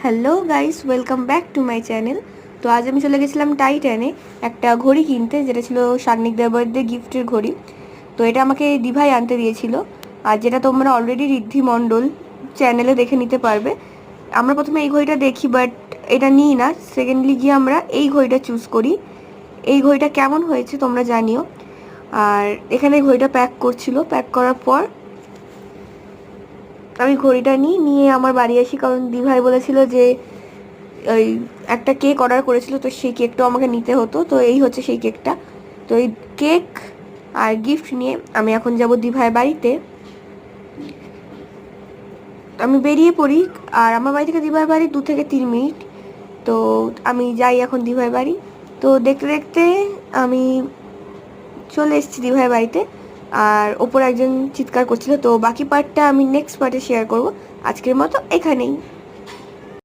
Hello guys, welcome back to my channel. তো আজ আমি চলে গেছিলাম টাইটানে একটা ঘড়ি কিনতে, যেটা ছিল সাগ্নিকদের বার্থডে গিফটের ঘড়ি। তো এটা আমাকে দিভাই আনতে দিয়েছিল, আর যেটা তোমরা অলরেডি ঋদ্ধি মণ্ডল চ্যানেলে দেখে নিতে পারবে। আমরা প্রথমে এই ঘড়িটা দেখি, বাট এটা নিই না। সেকেন্ডলি গিয়ে আমরা এই ঘড়িটা চুজ করি। এই ঘড়িটা কেমন হয়েছে তোমরা জানিও। আর এখানে ঘড়িটা প্যাক করছিল, প্যাক করার পর আমি ঘড়িটা নিয়ে আমার বাড়ি আসি, কারণ দিভাই বলেছিল যে ওই একটা কেক অর্ডার করেছিল, তো সেই কেকটাও আমাকে নিতে হতো। তো এই হচ্ছে সেই কেকটা। তো এই কেক আর গিফট নিয়ে আমি এখন যাব দিভাইয়ের বাড়িতে। আমি বেরিয়ে পড়ি, আর আমার বাড়ি থেকে দিভাইয়ের বাড়ি 2 থেকে 3 মিনিট। তো আমি যাই এখন দিভাইয়ের বাড়ি। তো দেখতে দেখতে আমি চলে এসেছি দিভাইয়ের বাড়িতে, আর ওপর একজন চিৎকার করছিল। তো বাকি পার্টটা আমি নেক্সট পার্টে শেয়ার করব। আজকের মতো এখানেই।